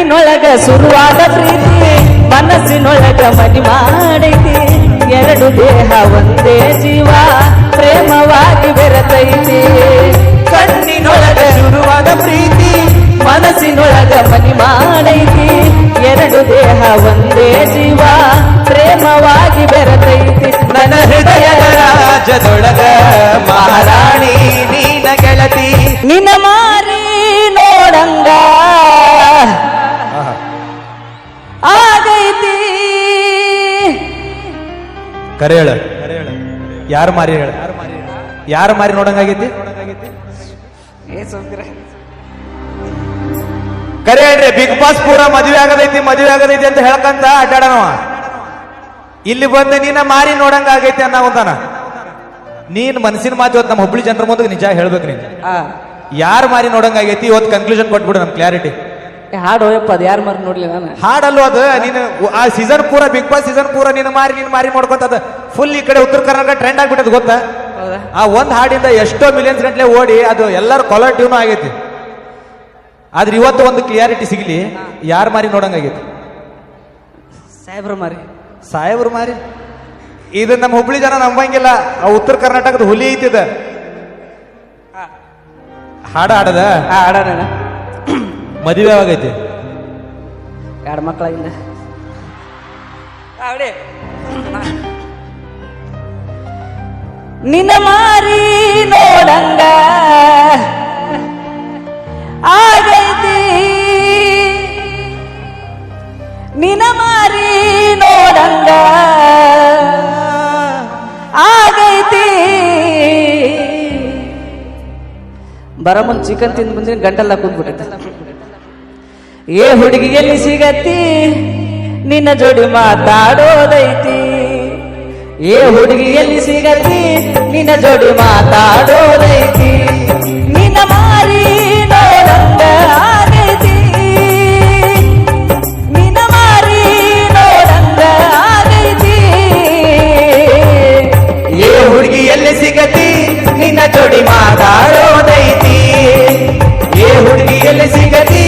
ಕಣ್ಣಿನೊಳಗ ಶುರುವಾದ ಪ್ರೀತಿ ಮನಸ್ಸಿನೊಳಗ ಮನಿ ಮಾಡೈತಿ ಎರಡು ದೇಹ ಒಂದೇ ಜೀವ ಪ್ರೇಮವಾಗಿ ಬೆರೆತೈತಿ ಕಣ್ಣಿನೊಳಗ ಶುರುವಾದ ಪ್ರೀತಿ ಮನಸ್ಸಿನೊಳಗ ಮನಿ ಮಾಡೈತಿ ಎರಡು ದೇಹ ಒಂದೇ ಜೀವ ಪ್ರೇಮವಾಗಿ ಬೆರೆತೈತಿ ನನ್ನ ಹೃದಯದ ರಾಜದೊಳಗ ಮಹಾರಾಣಿ ನೀನ ಗೆಳತಿ ನಿನ್ನ ಮಾರಿ ನೋಡಂಗ ಆಗೈತಿ ಕರೆ ಹೇಳ ಯಾರು ಮಾರಿ ಹೇಳ ಯಾರು ಮಾರಿ ನೋಡಂಗಾಗೈತಿ ಕರೆ ಹೇಳ್ರಿ ಬಿಗ್ ಬಾಸ್ ಪೂರ ಮದುವೆ ಆಗದೈತಿ ಅಂತ ಹೇಳ್ಕಂತ ಅಡ್ಡಾಡನವ ಇಲ್ಲಿ ಬಂದ ನೀನ ಮಾರಿ ನೋಡಂಗ ಆಗೈತಿ ಅನ್ನೋಂತಾನ ನೀನ್ ಮನಸ್ಸಿನ ಮಾತು ಇವತ್ತು ನಮ್ಮ ಹುಬ್ಳಿ ಜನರ ಮುಂದೆ ನಿಜ ಹೇಳ್ಬೇಕು ನೀನು ಯಾರು ಮಾರಿ ನೋಡಂಗ ಆಗೈತಿ ಇವತ್ತು ಕನ್ಕ್ಲೂಷನ್ ಕೊಟ್ಬಿಡು ನಮ್ ಕ್ಲಾರಿಟಿ ಹಾಡು ಹೋಯಪ್ಪ ಅದು ಯಾರು ಮಾರಿ ನೋಡ್ಲಿ ನಾನು ಹಾಡಲ್ವ ಅದು ನೀನು ಆ ಸೀಸನ್ ಪೂರ ಬಿಗ್ ಬಾಸ್ ಸೀಸನ್ ಪೂರ ನೀನು ಮಾರಿ ನೋಡ್ಕೊಂತದ ಫುಲ್ ಈ ಕಡೆ ಉತ್ತರ ಕರ್ನಾಟಕ ಟ್ರೆಂಡ್ ಆಗ್ಬಿಟ್ಟದ ಗೊತ್ತಾ ಆ ಒಂದ್ ಹಾಡಿಂದ ಎಷ್ಟೋ ಮಿಲಿಯನ್ಸ್ ಗಂಟ್ಲೆ ಓಡಿ ಅದು ಎಲ್ಲರೂ ಕಾಲರ್ ಟ್ಯೂನ್ ಆಗೈತಿ ಆದ್ರೆ ಇವತ್ತು ಒಂದು ಕ್ಲಿಯಾರಿಟಿ ಸಿಗ್ಲಿ ಯಾರು ಮಾರಿ ನೋಡಂಗಾಗೈತಿ ಸಾಹೇಬ್ರು ಮಾರಿ ಇದು ನಮ್ಮ ಹುಬ್ಳಿ ಜನ ನಂಬಂಗಿಲ್ಲ ಆ ಉತ್ತರ ಕರ್ನಾಟಕದ ಹುಲಿ ಐತಿದ ಹಾಡದ ಹಾಡೋಣ ಮದುವೆ ಆಗೈತಿ ಎರಡು ಮಕ್ಕಳಿಂದ ನಿನ್ನ ಮಾರಿ ನೋಡಂಗ ಆಗೈತಿ ನಿನ್ನ ಮಾರಿ ನೋಡಂಗ ಆಗೈತಿ ಬರಮನ್ ಚಿಕನ್ ತಿಂದು ಬಂದಿನ ಗಂಟೆಲ್ಲ ಕೂತ್ಬಿಟ್ಟೈತೆ ಏ ಹುಡುಗಿ ಎಲ್ಲಿ ಸಿಗತ್ತಿ ನಿನ್ನ ಜೋಡಿ ಮಾತಾಡೋದೈತಿ ಏ ಹುಡುಗಿ ಎಲ್ಲಿ ಸಿಗತ್ತಿ ನಿನ್ನ ಜೋಡಿ ಮಾತಾಡೋದೈತಿ ನಿನ್ನ ಮಾರಿ ನೋಡಂಗ ಆಗೈತಿ ನಿನ್ನ ಮಾರಿ ನೋಡಂಗ ಆಗೈತಿ ಏ ಹುಡುಗಿ ಎಲ್ಲಿ ಸಿಗತಿ ನಿನ್ನ ಜೋಡಿ ಮಾತಾಡೋದೈತಿ ಏ ಹುಡುಗಿ ಎಲ್ಲಿ ಸಿಗತಿ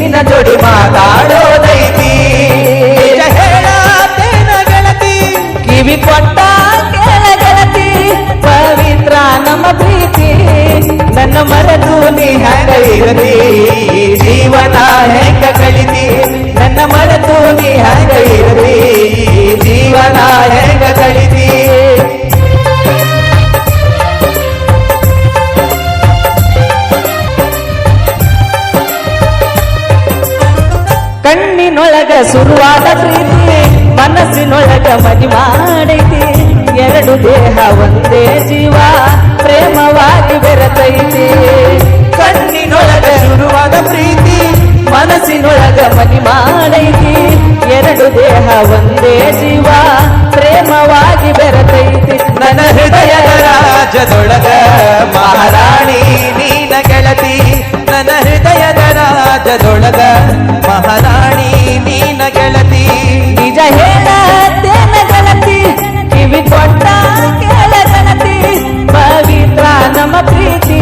ನಿನ್ನ ಜೋಡಿ ಮಾತಾಡೋದೈತಿ ಹೇಳತೇನ ಗೆಳತಿ ಕಿವಿ ಕೊಟ್ಟ ಕೇಳ ಗೆಳತಿ ಪವಿತ್ರ ನಮ್ಮ ಪ್ರೀತಿ ನನ್ನ ಮರೆತು ನೀ ಹೆಂಗ ಇರತಿ ಜೀವನ ಹೆಂಗ ಕಳಿತಿ ನನ್ನ ಮರೆತು ನೀ ಹೆಂಗ ಇರತಿ ಜೀವನ ಹೆಂಗ ಕಳಿತಿ ಕಣ್ಣಿನೊಳಗ ಶುರುವಾದ ಪ್ರೀತಿ ಮನಸ್ಸಿನೊಳಗ ಮನಿ ಮಾಡೈತಿ ಎರಡು ದೇಹ ಒಂದೇ ಜೀವ ಪ್ರೇಮವಾಗಿ ಬೆರೆತೈತಿ ಕಣ್ಣಿನೊಳಗ ಶುರುವಾದ ಪ್ರೀತಿ ಮನಸ್ಸಿನೊಳಗ ಮನಿ ಮಾಡೈತಿ ಎರಡು ದೇಹ ಒಂದೇ ಜೀವ ಪ್ರೇಮವಾಗಿ ಬೆರೆತೈತಿ ನನ್ನ ಹೃದಯದ ರಾಜದೊಳಗ ಮಹಾರಾಣಿ ನೀನ ಗೆಳತಿ ನನ್ನ ಹೃದಯದ ರಾಜದೊಳಗ ಮಹಾರಾಣಿ ನೀನ ಗೆಳತಿ ನಿಜ ಹೇಳತೇನ ಗೆಳತಿ ಕಿವಿ ಕೊಟ್ಟ ಕೇಳ ಗೆಳತಿ ಪವಿತ್ರ ನಮ್ಮ ಪ್ರೀತಿ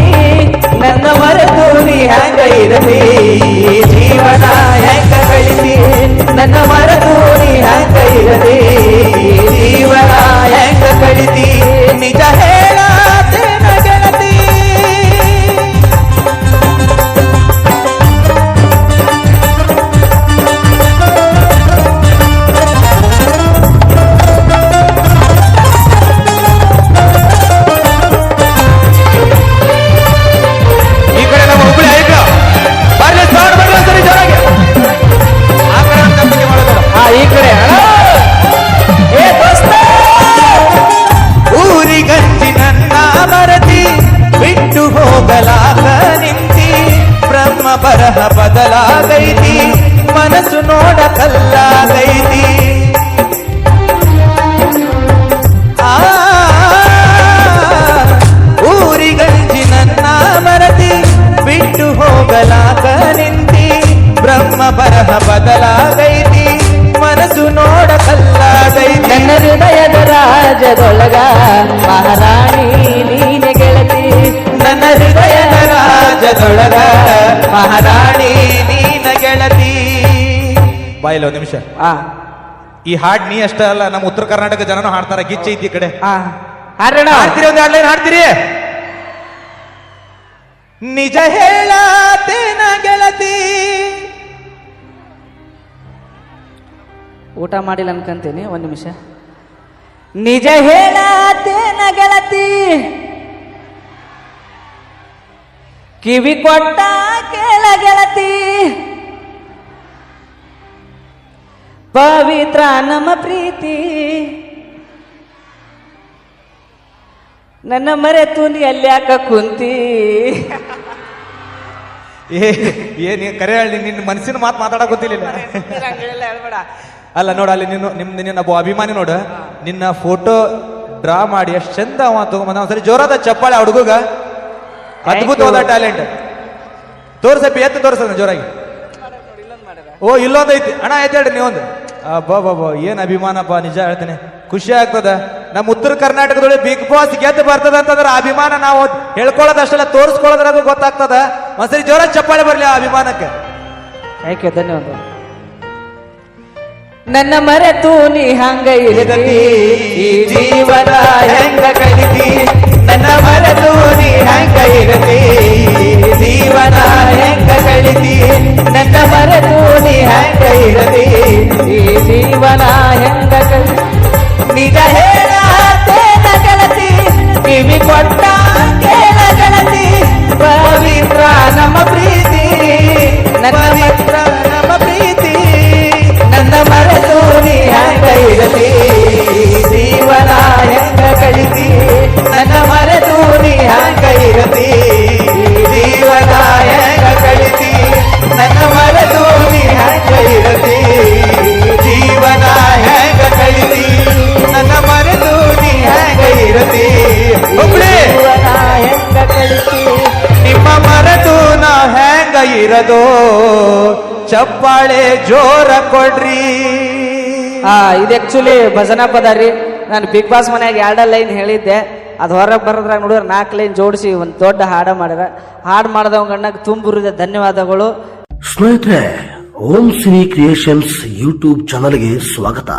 ನನ್ನ ಮರೆತು ನೀ ಹೆಂಗ ಇರತಿ ಜೀವನ ಹೆಂಗ ಕಳಿತಿ ನನ್ನ ಮರೆತು ನೀ ಹೆಂಗ ಇರತಿ ಜೀವನ ಹೆಂಗ ಕಳಿತಿ ನಿಜ ಹೇಳತೇನ ಗೆಳತಿ ಊರಿಗಂಜಿ ನನ್ನ ಮರತಿ ಬಿಟ್ಟು ಹೋಗಲಾಗ ನಿಂತಿ ಬ್ರಹ್ಮ ಬರಹ ಬದಲಾಗೈತಿ ಮನಸ್ಸು ನೋಡ ಕಲ್ಲಾಗೈತಿ ಊರಿಗಂಜಿ ನನ್ನ ಮರತಿ ಬಿಟ್ಟು ಹೋಗಲಾಗ ನಿಂತಿ ಬ್ರಹ್ಮ ಬರಹ ಬದಲಾಗೈತಿ ಮನಸ್ಸು ನೋಡ ಕಲ್ಲಾಗೈತಿ ನನ್ನ ಹೃದಯದ ರಾಜದೊಳಗ ಮಹಾರಾಣಿ ನೀನೆ ಗೆಳತಿ ನನ್ನ ಹೃದಯದ ರಾಜದೊಳಗ ಮಹಾರಾಣಿ ನೀನ ಗೆಳತಿ ಬಾಯಿಲ್ಲ ಒಂದು ನಿಮಿಷ. ಆ ಈ ಹಾಡ್ ನೀ ಅಷ್ಟೇ ಅಲ್ಲ, ನಮ್ಮ ಉತ್ತರ ಕರ್ನಾಟಕ ಜನನು ಹಾಡ್ತಾರ. ಗಿಚ್ಚ ಐತಿ ಈ ಕಡೆ. ಹಾಡೋಣ. ಹಾಡ್ತೀರಿ, ಒಂದು 2 ಲೈನ್ ಹಾಡ್ತೀರಿ? ನಿಜ ಹೇಳತೇನ ಗೆಳತಿ. ಊಟ ಮಾಡಿಲ್ಲ ಅನ್ಕಂತೀನಿ, ಒಂದ್ ನಿಮಿಷ. ನಿಜ ಹೇಳತೇನ ಗೆಳತಿ, ಕಿವಿ ಕೊಟ್ಟ ಕೇಳ ಗೆಳತಿ, ಪವಿತ್ರ ನಮ್ಮ ಪ್ರೀತಿ, ನನ್ನ ಮರೆತು ನೀ ಅಲ್ಯಾಕ ಕುಂತಿ. ಏನ್ ಕರೆ ಹೇಳಿ, ನಿನ್ನ ಮನಸ್ಸಿನ ಮಾತು ಮಾತಾಡಕ್ ಗೊತ್ತಿಲ್ಲ. ಅಲ್ಲ ನೋಡ, ಅಲ್ಲಿ ನಿನ್ನ ಒಬ್ಬ ಅಭಿಮಾನಿ ನೋಡ, ನಿನ್ನ ಫೋಟೋ ಡ್ರಾ ಮಾಡಿ ಎಷ್ಟು ಚಂದ ಅವ ತಗೊಂಬಂದ. ಒಂದ್ಸರಿ ಜೋರಾದ ಚಪ್ಪಾಳೆ ಹುಡುಗ, ಅದ್ಭುತವಾದ ಟ್ಯಾಲೆಂಟ್. ತೋರ್ಸಪ್ಪಿ, ಎತ್ತು ತೋರ್ಸದ ಜೋರಾಗಿ. ಓ ಇಲ್ಲೊಂದು ಐತಿ ಅಣ್ಣ, ಆಯ್ತು ಹೇಳ್ರಿ ನೀವೊಂದು. ಬಾಬಾ ಏನ್ ಅಭಿಮಾನಪ್ಪ, ನಿಜ ಹೇಳ್ತೇನೆ, ಖುಷಿ ಆಗ್ತದ. ನಮ್ಮ ಉತ್ತರ ಕರ್ನಾಟಕದೊಳಗೆ ಬಿಗ್ ಬಾಸ್ ಗೆದ್ದು ಬರ್ತದ ಅಂತಂದ್ರೆ ಅಭಿಮಾನ ನಾವು ಹೇಳ್ಕೊಳ್ಳೋದಷ್ಟೆಲ್ಲ ತೋರಿಸ್ಕೊಳ್ಳೋದ್ರಾಗ ಗೊತ್ತಾಗ್ತದ. ಒಂದ್ಸರಿ ಜೋರಾಗಿ ಚಪ್ಪಾಳೆ ಬರ್ಲಿ ಆ ಅಭಿಮಾನಕ್ಕೆ. ಯಾಕೆ, ಧನ್ಯವಾದ. ನನ್ನ ಮರೆತು ನೀ ಹಂಗ ಇರದಿ, ಈ ಜೀವನ ಹೆಂಗ ಕಳಿತಿ. ನನ್ನ ಮರೆತು ನೀ ಹಂಗ ಇರದಿ, ಜೀವನ ಹೆಂಗ ಕಳಿತಿ. ನನ್ನ ಮರೆತು ನೀ ಹಂಗ ಇರದಿ, ಈ ಜೀವನ ಹೆಂಗ ಕಳಿತಿ. ನಿಜ ಹೇಳತೇನ ಗೆಳತಿ, ಕಿವಿ ಕೊಟ್ಟ ಕೇಳ ಗೆಳತಿ, ಪವಿತ್ರ ನಮ್ಮ ಪ್ರೀತಿ, ನನ್ನ ಮಿತ್ರ ನಮ್ಮ ಪ್ರೀತಿ. ನನ್ನ ಮರೆತು ನೀ ಹಂಗ ಇರಲಿ, ಜೀವನ ಹೆಂಗ ಕಳಿತಿ. ನನ್ನ ಮರೆತು ನೀ ಹಂಗ ಇರಲಿ, ಜೀವನ ಹೆಂಗ ಕಳಿತಿ. ನನ್ನ ಮರೆತು ನೀ ಹಂಗ ಇರಲಿ, ಜೀವನ ಹೆಂಗ ಕಳಿತಿ. ನನ್ನ ಮರೆತು ನೀ ಹಂಗ ಇರಲಿ, ಜೀವನ ಹೆಂಗ ಕಳಿತಿ. ನಿಮ್ಮ ಮರೆತು ನಾ ಹೆಂಗ ಇರದೋ, ಚಪ್ಪಾಳೆ ಜೋರ ಕೊಡ್ರಿ. ಇದು ಆಕ್ಚುಲಿ ಭಜನಾ ಪದ ರೀ. ನಾನು ಬಿಗ್ ಬಾಸ್ ಮನ್ಯಾಗ 2 ಲೈನ್ ಹೇಳಿದ್ದೆ, ಅದು ಹೊರಗೆ ಬರೋದ್ರಾಗ ನೋಡಿದ್ರೆ 4 ಲೈನ್ ಜೋಡಿಸಿ ಒಂದು ದೊಡ್ಡ ಹಾಡ ಮಾಡಿರ. ಹಾಡು ಮಾಡಿದವ ಗಣ್ಣಗೆ ತುಂಬುರಿದ ಧನ್ಯವಾದಗಳು. ಸ್ನೇಹಿತರೆ, ಓಂ ಶ್ರೀ ಕ್ರಿಯೇಷನ್ಸ್ ಯೂಟ್ಯೂಬ್ ಚಾನಲ್ಗೆ ಸ್ವಾಗತ.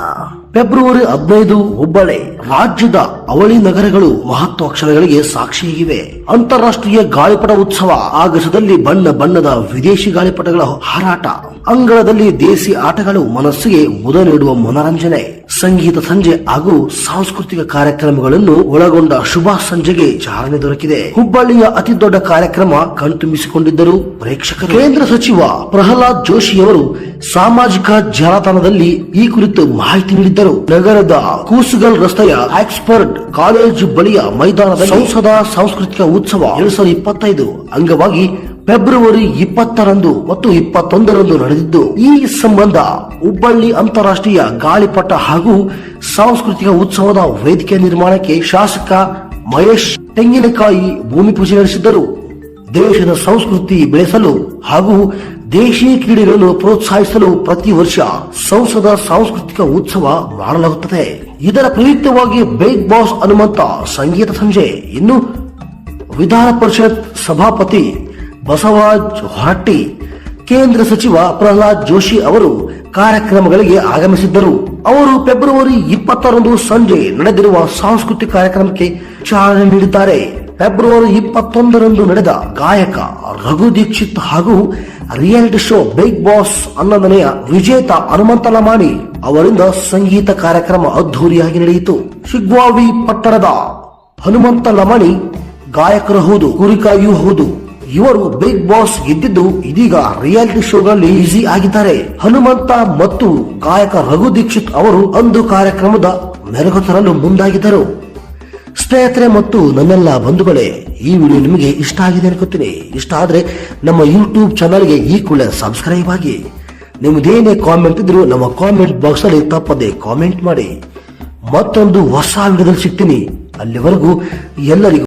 ಫೆಬ್ರವರಿ 15 ಹುಬ್ಬಳ್ಳಿ. ರಾಜ್ಯದ ಅವಳಿ ನಗರಗಳು ಮಹತ್ವಾಕ್ಷರಗಳಿಗೆ ಸಾಕ್ಷಿಯಾಗಿವೆ. ಅಂತಾರಾಷ್ಟ್ರೀಯ ಗಾಳಿಪಟ ಉತ್ಸವ. ಆಗಸದಲ್ಲಿ ಬಣ್ಣ ಬಣ್ಣದ ವಿದೇಶಿ ಗಾಳಿಪಟಗಳ ಹಾರಾಟ. ಅಂಗಳದಲ್ಲಿ ದೇಸಿ ಆಟಗಳು ಮನಸ್ಸಿಗೆ ಮುದ ನೀಡುವ ಮನರಂಜನೆ. ಸಂಗೀತ ಸಂಜೆ ಹಾಗೂ ಸಾಂಸ್ಕೃತಿಕ ಕಾರ್ಯಕ್ರಮಗಳನ್ನು ಒಳಗೊಂಡ ಶುಭ ಸಂಜೆಗೆ ಚಾಲನೆ ದೊರಕಿದೆ. ಹುಬ್ಬಳ್ಳಿಯ ಅತಿ ದೊಡ್ಡ ಕಾರ್ಯಕ್ರಮ ಕಣ್ತುಂಬಿಸಿಕೊಂಡಿದ್ದರು ಪ್ರೇಕ್ಷಕರು. ಕೇಂದ್ರ ಸಚಿವ ಪ್ರಹ್ಲಾದ್ ಜೋಶಿಯವರು ಸಾಮಾಜಿಕ ಜಾಲತಾಣದಲ್ಲಿ ಈ ಕುರಿತು ಮಾಹಿತಿ ನೀಡಿದ್ದರು. ನಗರದ ಕೂಸುಗಲ್ ರಸ್ತೆಯ ಆಕ್ಸ್ಫರ್ಡ್ ಕಾಲೇಜು ಬಳಿಯ ಮೈದಾನದಲ್ಲಿ ಸಂಸದ ಸಾಂಸ್ಕೃತಿಕ ಉತ್ಸವ 2025 ಅಂಗವಾಗಿ ಫೆಬ್ರವರಿ 20 ಮತ್ತು 21 ನಡೆದಿದ್ದು, ಈ ಸಂಬಂಧ ಹುಬ್ಬಳ್ಳಿ ಅಂತಾರಾಷ್ಟ್ರೀಯ ಗಾಳಿಪಟ ಹಾಗೂ ಸಾಂಸ್ಕೃತಿಕ ಉತ್ಸವದ ವೇದಿಕೆ ನಿರ್ಮಾಣಕ್ಕೆ ಶಾಸಕ ಮಹೇಶ್ ತೆಂಗಿನಕಾಯಿ ಭೂಮಿ ಪೂಜೆ ನಡೆಸಿದ್ದರು. ದೇಶದ ಸಂಸ್ಕೃತಿ ಬೆಳೆಸಲು ಹಾಗೂ ದೇಶೀಯ ಕ್ರೀಡೆಗಳನ್ನು ಪ್ರೋತ್ಸಾಹಿಸಲು ಪ್ರತಿ ವರ್ಷ ಸಂಸದ ಸಾಂಸ್ಕೃತಿಕ ಉತ್ಸವ ಮಾಡಲಾಗುತ್ತದೆ. ಇದರ ಪ್ರಯುಕ್ತವಾಗಿ ಬಿಗ್ ಬಾಸ್ ಹನುಮಂತ ಸಂಗೀತ ಸಂಜೆ, ಇನ್ನು ವಿಧಾನ ಪರಿಷತ್ ಸಭಾಪತಿ ಬಸವರಾಜ್ ಹೊರಟ್ಟಿ, ಕೇಂದ್ರ ಸಚಿವ ಪ್ರಹ್ಲಾದ್ ಜೋಶಿ ಅವರು ಕಾರ್ಯಕ್ರಮಗಳಿಗೆ ಆಗಮಿಸಿದ್ದರು. ಅವರು ಫೆಬ್ರವರಿ 20 ಸಂಜೆ ನಡೆದಿರುವ ಸಾಂಸ್ಕೃತಿಕ ಕಾರ್ಯಕ್ರಮಕ್ಕೆ ಚಾಲನೆ ನೀಡಿದ್ದಾರೆ. ಫೆಬ್ರವರಿ 21 ನಡೆದ ಗಾಯಕ ರಘು ದೀಕ್ಷಿತ್ ಹಾಗೂ ರಿಯಾಲಿಟಿ ಶೋ ಬಿಗ್ ಬಾಸ್ 11ನೆಯ ವಿಜೇತ ಹನುಮಂತ ಲಮಾಣಿ ಅವರಿಂದ ಸಂಗೀತ ಕಾರ್ಯಕ್ರಮ ಅದ್ಧೂರಿಯಾಗಿ ನಡೆಯಿತು. ಶಿಗ್ಗಾವಿ ಪಟ್ಟಣದ ಹನುಮಂತ ಲಮಾಣಿ ಗಾಯಕರು ಹೌದು, ಕುರಿಕಾಯಿಯೂ ಹೌದು. ಇವರು ಬಿಗ್ ಬಾಸ್ ಗೆದ್ದಿದ್ದು ಇದೀಗ ರಿಯಾಲಿಟಿ ಶೋಗಳಲ್ಲಿ ಬ್ಯುಸಿ ಆಗಿದ್ದಾರೆ. ಹನುಮಂತ ಮತ್ತು ಗಾಯಕ ರಘು ದೀಕ್ಷಿತ್ ಅವರು ಅಂದು ಕಾರ್ಯಕ್ರಮದ ಮೆರುಗು ತರಲು ಮುಂದಾಗಿದ್ದರು. ಸ್ನೇಹಿತರೆ ಮತ್ತು ನನ್ನೆಲ್ಲ ಬಂಧುಗಳೇ, ಈ ವಿಡಿಯೋ ನಿಮಗೆ ಇಷ್ಟ ಆಗಿದೆ ಅನ್ಕೋತೀನಿ. ಇಷ್ಟ ಆದ್ರೆ ನಮ್ಮ ಯೂಟ್ಯೂಬ್ ಚಾನಲ್ಗೆ ಈ ಕೂಡಲೇ ಸಬ್ಸ್ಕ್ರೈಬ್ ಆಗಿ. ನಿಮ್ದೇನೇ ಕಾಮೆಂಟ್ ಇದ್ರು ನಮ್ಮ ಕಾಮೆಂಟ್ ಬಾಕ್ಸ್ ಅಲ್ಲಿ ತಪ್ಪದೆ ಕಾಮೆಂಟ್ ಮಾಡಿ. ಮತ್ತೊಂದು ಹೊಸ ವಿಡಿಯೋದಲ್ಲಿ ಸಿಗ್ತೀನಿ. ಅಲ್ಲಿವರೆಗೂ ಎಲ್ಲರಿಗೂ